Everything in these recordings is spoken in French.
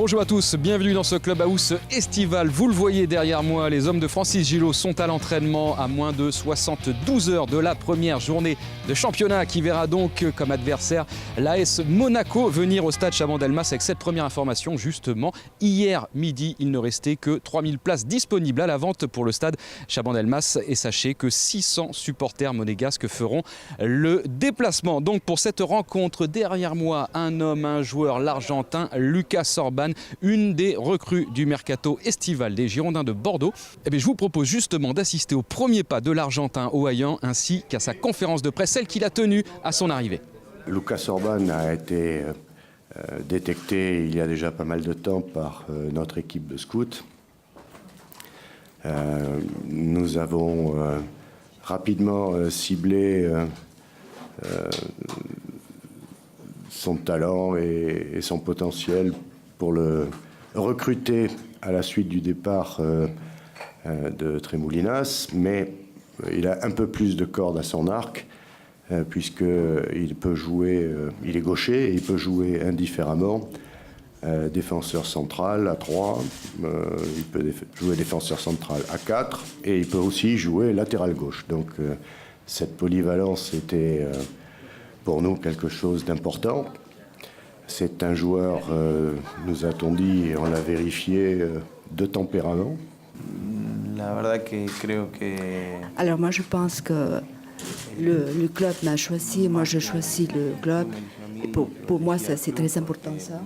Bonjour à tous, bienvenue dans ce Clubhouse estival. Vous le voyez derrière moi, les hommes de Francis Gillot sont à l'entraînement à moins de 72 heures de la première journée de championnat qui verra donc comme adversaire l'AS Monaco venir au stade Chaban-Delmas avec cette première information. Justement, hier midi, il ne restait que 3000 places disponibles à la vente pour le stade Chaban-Delmas et sachez que 600 supporters monégasques feront le déplacement. Donc pour cette rencontre, derrière moi, un homme, un joueur, l'Argentin Lucas Orban, une des recrues du mercato estival des Girondins de Bordeaux. Eh bien, je vous propose justement d'assister au premier pas de l'Argentin au Hayan ainsi qu'à sa conférence de presse, celle qu'il a tenue à son arrivée. Lucas Orban a été détecté il y a déjà pas mal de temps par notre équipe de scouts. Nous avons rapidement ciblé son talent et son potentiel pour le recruter à la suite du départ de Tremoulinas, mais il a un peu plus de cordes à son arc puisqu'il peut jouer, il est gaucher et il peut jouer indifféremment défenseur central à 3, il peut jouer défenseur central à 4 et il peut aussi jouer latéral gauche. Donc cette polyvalence était pour nous quelque chose d'important. C'est un joueur, nous a-t-on dit, et on l'a vérifié, de tempérament. Alors moi je pense que le club m'a choisi, moi je choisis le club. Et pour moi c'est très important ça.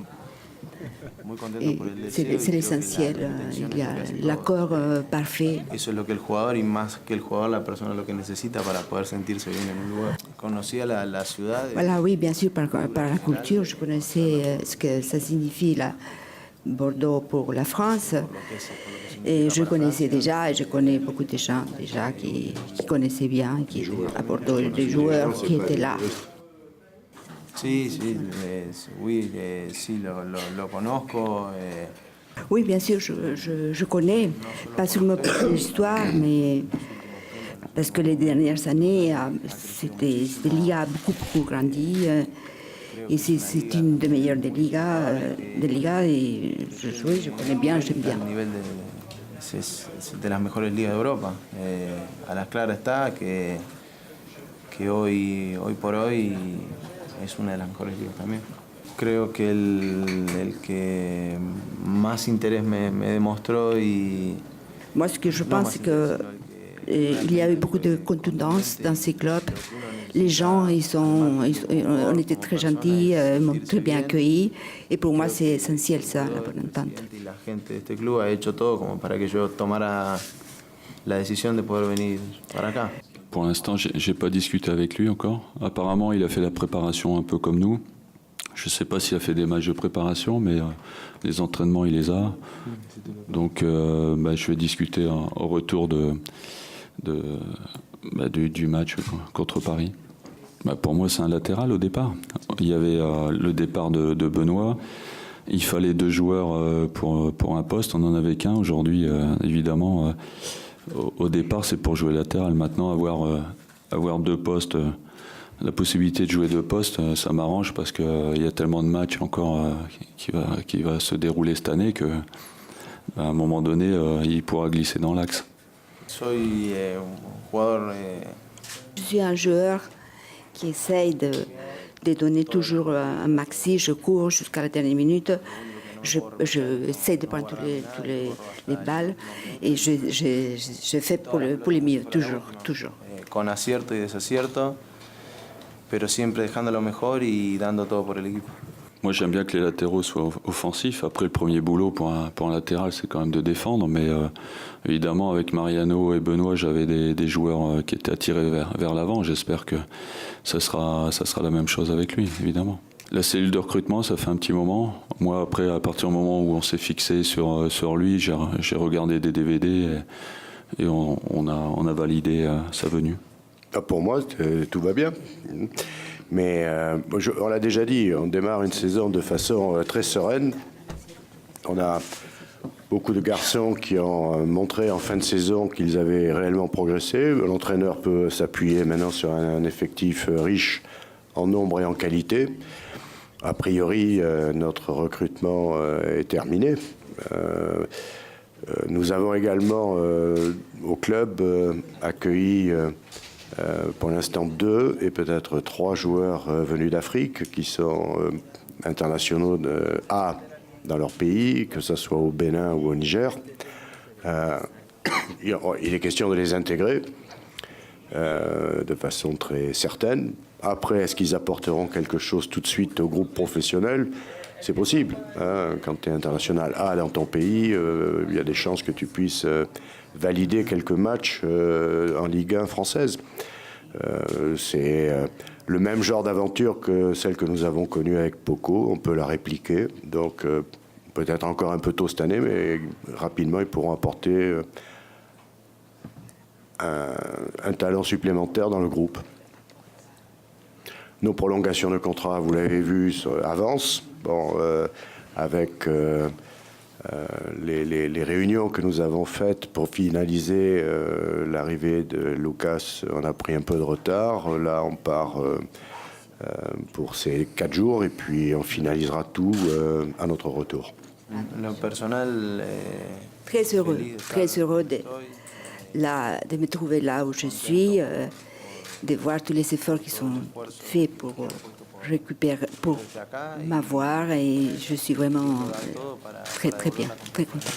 Et c'est l'essentiel, il y a l'accord parfait. Eso es lo que el jugador y más que el jugador la persona lo que necesita para poder sentirse bien en un lugar. Conocía la ciudad. Voilà, oui, bien sûr, par la culture, je connaissais ce que ça signifie là, Bordeaux pour la France. Et je connaissais déjà, et je connais beaucoup de gens déjà qui connaissaient bien, qui à Bordeaux, des joueurs qui étaient là. Sí, lo conozco. Oui, bien sûr, je connais, pas seulement pour l'histoire, mais parce que les dernières années, c'était Liga a beaucoup grandi, et c'est une des meilleures des Ligas, et je connais bien, j'aime bien. Es de las mejores ligas de Europa. A las claras está que hoy por hoy es una de las mejores ligas también. Creo que el que más interés me demostró y... Moi, ce que je pense, c'est qu'il y a eu beaucoup de contundence dans ces clubs. Les gens, on était très gentils, m'ont très bien accueilli. Et pour moi, c'est essentiel, ça, la bonne entente. La gente de este club ha hecho todo como para que yo tomara la decisión de poder venir para acá. Pour l'instant, j'ai pas discuté avec lui encore. Apparemment, il a fait la préparation un peu comme nous. Je ne sais pas s'il a fait des matchs de préparation, mais les entraînements, il les a. Donc, je vais discuter au retour du match contre Paris. Pour moi, c'est un latéral au départ. Il y avait le départ de Benoît. Il fallait 2 joueurs pour un poste. On n'en avait qu'un. Aujourd'hui, évidemment, au départ, c'est pour jouer latéral. Maintenant, avoir 2 postes, la possibilité de jouer 2 postes, ça m'arrange parce qu'il y a tellement de matchs encore qui va se dérouler cette année qu'à un moment donné, il pourra glisser dans l'axe. Je suis un joueur qui essaye de donner toujours un maxi. Je cours jusqu'à la dernière minute. Je essaie de prendre tous les balles et je fais pour les mieux, toujours. Con acierto y desacierto, pero siempre dejando lo mejor y dando todo por el equipo. Moi, j'aime bien que les latéraux soient offensifs. Après, le premier boulot pour un latéral, c'est quand même de défendre. Mais évidemment, avec Mariano et Benoît, j'avais des joueurs qui étaient attirés vers l'avant. J'espère que ça sera la même chose avec lui, évidemment. La cellule de recrutement, ça fait un petit moment. Moi, après, à partir du moment où on s'est fixé sur lui, j'ai regardé des DVD et on a validé sa venue. Pour moi, tout va bien. Mais on l'a déjà dit, on démarre une saison de façon très sereine. On a beaucoup de garçons qui ont montré en fin de saison qu'ils avaient réellement progressé. L'entraîneur peut s'appuyer maintenant sur un effectif riche en nombre et en qualité. A priori, notre recrutement est terminé. Nous avons également au club accueilli pour l'instant 2 et peut-être 3 joueurs venus d'Afrique qui sont internationaux dans leur pays, que ce soit au Bénin ou au Niger. Il est question de les intégrer de façon très certaine. Après, est-ce qu'ils apporteront quelque chose tout de suite au groupe professionnel ? C'est possible. Quand tu es international A dans ton pays, il y a des chances que tu puisses valider quelques matchs en Ligue 1 française. C'est le même genre d'aventure que celle que nous avons connue avec Poco. On peut la répliquer. Donc, peut-être encore un peu tôt cette année, mais rapidement, ils pourront apporter un talent supplémentaire dans le groupe. Nos prolongations de contrat, vous l'avez vu, avancent. Bon, avec les réunions que nous avons faites pour finaliser l'arrivée de Lucas, on a pris un peu de retard. Là, on part pour ces 4 jours et puis on finalisera tout à notre retour. Le personnel Très heureux de me trouver là où je suis, de voir tous les efforts qui sont faits pour récupérer, pour m'avoir, et je suis vraiment très bien, très content.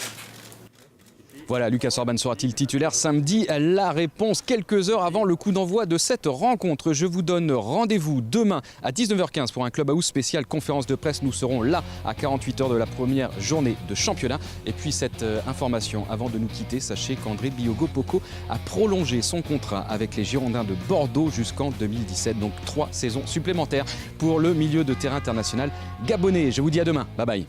Voilà, Lucas Orban sera-t-il titulaire samedi? La réponse quelques heures avant le coup d'envoi de cette rencontre. Je vous donne rendez-vous demain à 19h15 pour un Clubhouse spécial conférence de presse. Nous serons là à 48 heures de la première journée de championnat. Et puis cette information, avant de nous quitter, sachez qu'André Diogo Poco a prolongé son contrat avec les Girondins de Bordeaux jusqu'en 2017. Donc 3 saisons supplémentaires pour le milieu de terrain international gabonais. Je vous dis à demain. Bye bye.